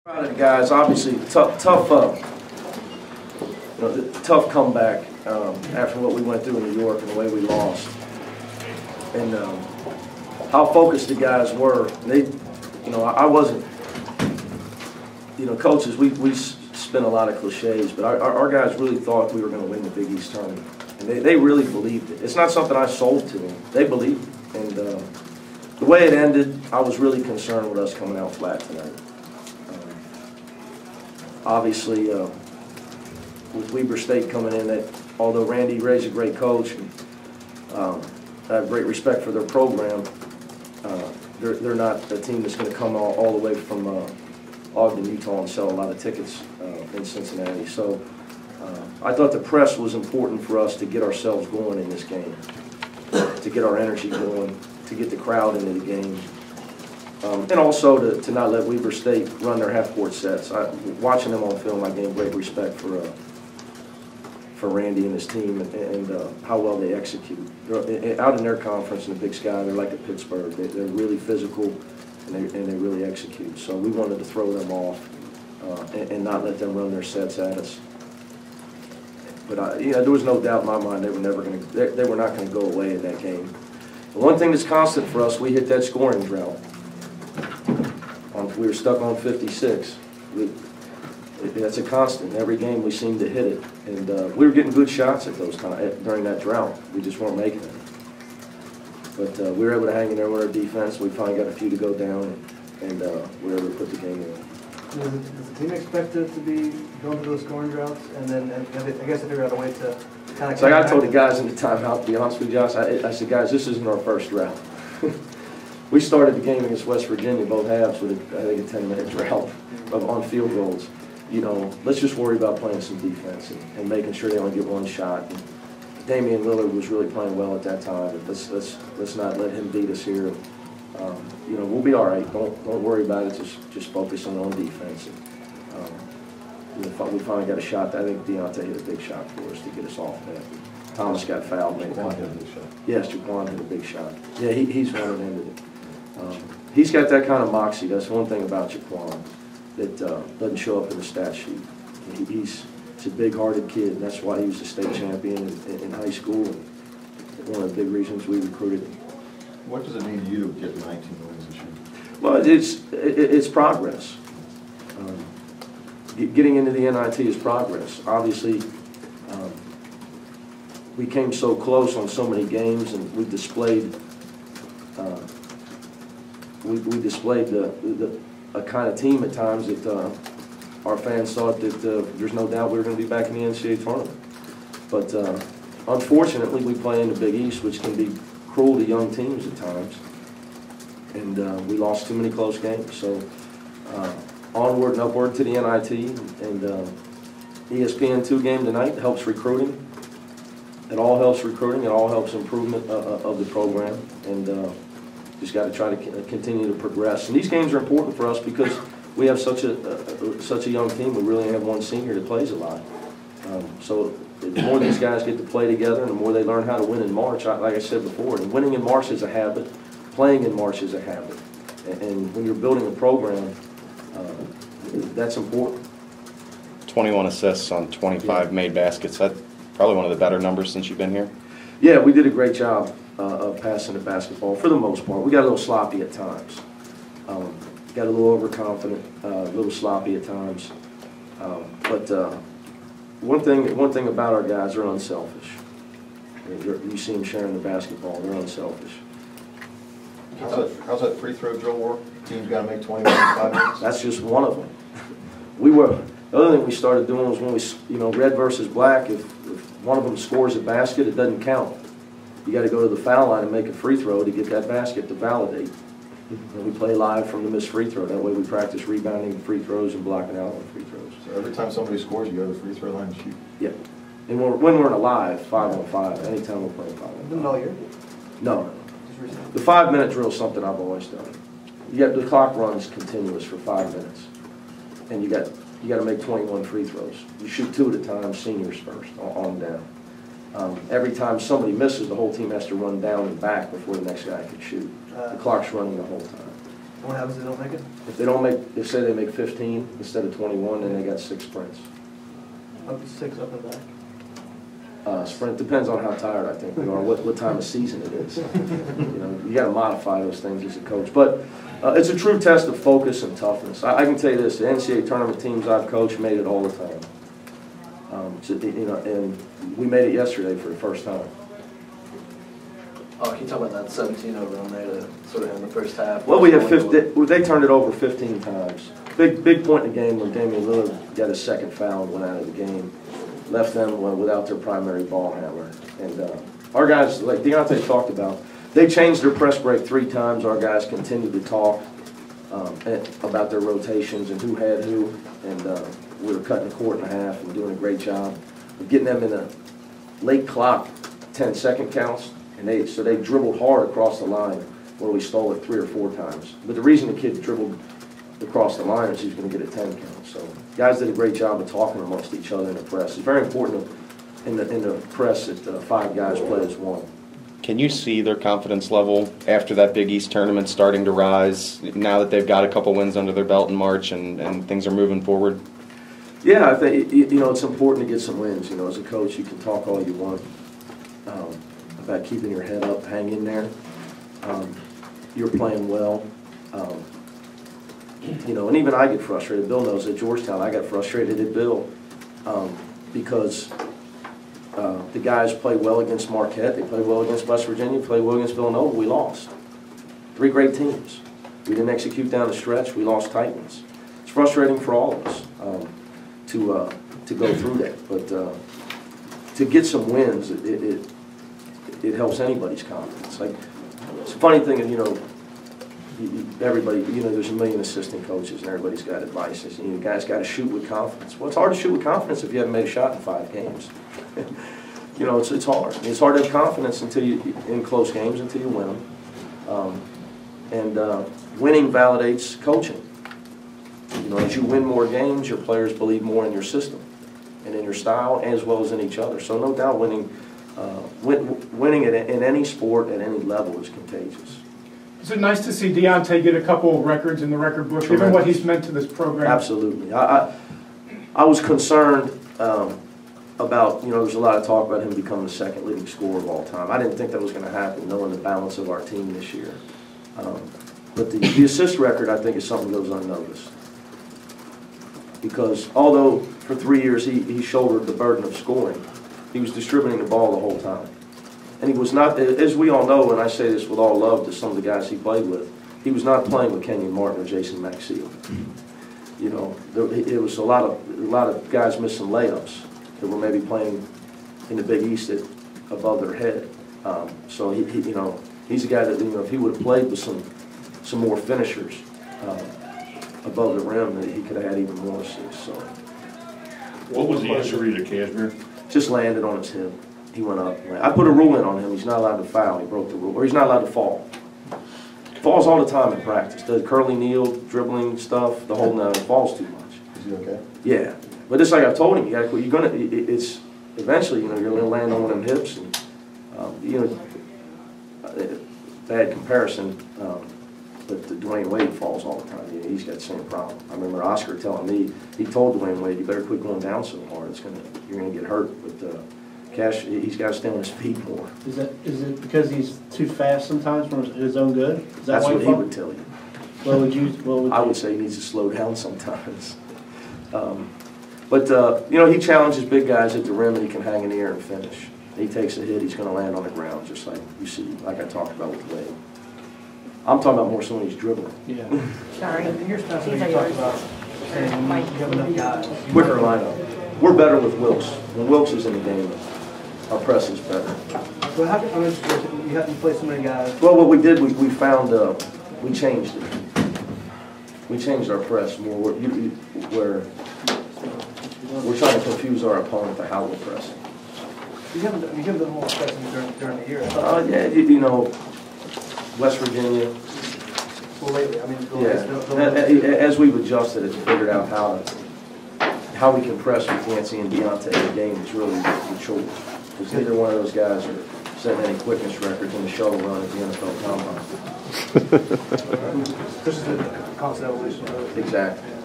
Proud of the guys. Obviously, tough comeback after what we went through in New York and the way we lost, and how focused the guys were. They, I wasn't. Coaches, we spent a lot of cliches, but our guys really thought we were going to win the Big East tournament, and they really believed it. It's not something I sold to them. They believed it, and the way it ended, I was really concerned with us coming out flat tonight. Obviously, with Weber State coming in, that although Randy Ray's a great coach, and I have great respect for their program, they're not a team that's going to come all the way from Ogden, Utah, and sell a lot of tickets in Cincinnati. So I thought the press was important for us to get ourselves going in this game, to get our energy going, to get the crowd into the game. And also to not let Weber State run their half-court sets. Watching them on film, I gained great respect for Randy and his team and how well they execute. Out in their conference in the Big Sky, they're like at Pittsburgh. They're really physical and they really execute. So we wanted to throw them off and not let them run their sets at us. But there was no doubt in my mind they were not going to go away in that game. The one thing that's constant for us, we hit that scoring drought. We were stuck on 56. That's a constant. Every game we seemed to hit it, and we were getting good shots at those during that drought. We just weren't making it. But we were able to hang in there with our defense. We finally got a few to go down, and we were able to put the game in. Is the team expected to be going through those scoring droughts, and then I guess they figure out a way to kind of? So I told the guys in the timeout, to be honest with you, Josh, I said, guys, this isn't our first drought. We started the game against West Virginia, both halves, with I think a 10-minute drought on field goals. Let's just worry about playing some defense and making sure they only get one shot. And Damian Lillard was really playing well at that time. Let's not let him beat us here. We'll be all right. Don't worry about it. Just focusing on defense. And, we finally got a shot. I think Deontay hit a big shot for us to get us off that. Thomas got fouled. Jaquan hit a big shot. Yes, Jaquan hit a big shot. Yeah, he's running into it. He's got that kind of moxie. That's one thing about Jaquan that doesn't show up in the stat sheet. He's a big-hearted kid, and that's why he was a state champion in high school. And one of the big reasons we recruited him. What does it mean to you to get 19 wins this year? Well, it's progress. Getting into the NIT is progress. Obviously, we came so close on so many games, and we displayed a kind of team at times that our fans thought that there's no doubt we were going to be back in the NCAA tournament. But unfortunately, we play in the Big East, which can be cruel to young teams at times, and we lost too many close games. So onward and upward to the NIT, and ESPN2 game tonight helps recruiting. It all helps recruiting. It all helps improvement of the program, and just got to try to continue to progress. And these games are important for us because we have such a young team. We really have one senior that plays a lot. So the more these guys get to play together, and the more they learn how to win in March, like I said before, and winning in March is a habit. Playing in March is a habit. And when you're building a program, that's important. 21 assists on 25 made baskets. That's probably one of the better numbers since you've been here. Yeah, we did a great job of passing the basketball for the most part. We got a little sloppy at times. Got a little overconfident, a little sloppy at times. But one thing about our guys, they're unselfish. You see them sharing the basketball. They're unselfish. How's that free throw drill work? Team's got to make 21 in 5 minutes? That's just one of them. The other thing we started doing was when red versus black, if one of them scores a basket, it doesn't count. You got to go to the foul line and make a free throw to get that basket to validate. And we play live from the missed free throw. That way we practice rebounding free throws and blocking out on free throws. So every time somebody scores, you go to the free throw line and shoot? Yeah. And when we're in a live, 5-on-5, anytime we're playing 5-on-5. Didn't all year? No. The 5-minute drill is something I've always done. The clock runs continuous for 5 minutes. And you got to make 21 free throws. You shoot 2 at a time, seniors first, on down. Every time somebody misses, the whole team has to run down and back before the next guy can shoot. The clock's running the whole time. What happens if they don't make it? If they don't make, if say they make 15 instead of 21, then they got 6 sprints. Up to 6 up and back. Sprint depends on how tired I think we are, what time of season it is. You got to modify those things as a coach. But it's a true test of focus and toughness. I can tell you this: the NCAA tournament teams I've coached made it all the time. And we made it yesterday for the first time. Oh, can you talk about that 17-0 run there to sort of end the first half? Well, we had they turned it over 15 times. Big point in the game when Damian Lillard got his second foul and went out of the game. Left them without their primary ball handler. And our guys, like Deontay talked about, they changed their press break 3 times. Our guys continued to talk about their rotations and who had who. And we were cutting the court in half and doing a great job of getting them in a late clock 10-second counts. And so they dribbled hard across the line where we stole it 3 or 4 times. But the reason the kid dribbled across the line is he was going to get a 10 count. So guys did a great job of talking amongst each other in the press. It's very important in the press that 5 guys play as one. Can you see their confidence level after that Big East tournament starting to rise, now that they've got a couple wins under their belt in March and things are moving forward? Yeah, I think it's important to get some wins. As a coach, you can talk all you want about keeping your head up, hang in there. You're playing well. And even I get frustrated. Bill knows at Georgetown I got frustrated at Bill because the guys play well against Marquette, they play well against West Virginia, play well against Villanova. We lost. 3 great teams. We didn't execute down the stretch. We lost tight ones. It's frustrating for all of us to go through that, but to get some wins, it helps anybody's confidence. Like, it's a funny thing, everybody, there's a million assistant coaches and everybody's got advice. You guys got to shoot with confidence. Well, it's hard to shoot with confidence if you haven't made a shot in 5 games. It's hard. It's hard to have confidence in close games until you win them. Winning validates coaching. As you win more games, your players believe more in your system and in your style as well as in each other. So no doubt winning in any sport at any level is contagious. Is it nice to see Deontay get a couple of records in the record book, given what he's meant to this program? Absolutely. I was concerned about, there's a lot of talk about him becoming the 2nd leading scorer of all time. I didn't think that was going to happen, knowing the balance of our team this year. But the assist record, I think, is something that goes unnoticed. Because although for 3 years he shouldered the burden of scoring, he was distributing the ball the whole time. And he was not, as we all know, and I say this with all love to some of the guys he played with, he was not playing with Kenyon Martin or Jason Maxiell. It was a lot of guys missing layups that were maybe playing in the Big East above their head. So he's a guy that if he would have played with some more finishers above the rim, that he could have had even more assists. So. What was the injury to Cashmere? Just landed on his hip. He went up. I put a rule in on him. He's not allowed to foul. He broke the rule. Or he's not allowed to fall. Falls all the time in practice. Does curly kneel, dribbling stuff, the whole nine. Falls too much. Is he okay? Yeah. But it's like I've told him, you gotta quit. You're gonna. It's eventually, you're gonna land on one of them hips, and bad comparison. But Dwayne Wade falls all the time. He's got the same problem. I remember Oscar telling me, he told Dwayne Wade, you better quit going down so hard. You're gonna get hurt. But Cash, he's got to stay on his feet more. Is it because he's too fast sometimes for his own good? Is that That's why what he would tell you. I would say he needs to slow down sometimes. He challenges big guys at the rim, and he can hang in the air and finish. He takes a hit, he's going to land on the ground, just like you see, like I talked about with Wade. I'm talking about more so when he's dribbling. Yeah. Sorry. Here's something you talked about saying you have enough guys. Quicker lineup. We're better with Wilkes. When Wilkes is in the game, our press is better. Well, how come you have to play so many guys? Well, what we did, we found, we changed it. We changed our press more where we're trying to confuse our opponent to how we're pressing. You haven't done more pressing during the year. Yeah, West Virginia. Well, lately, As we've adjusted it and figured out how we can press with Yancey and Deontay, the game is really matured. Because neither one of those guys setting any quickness records in the shuttle run at the NFL Combine. This is the constant evolution of it. Exactly.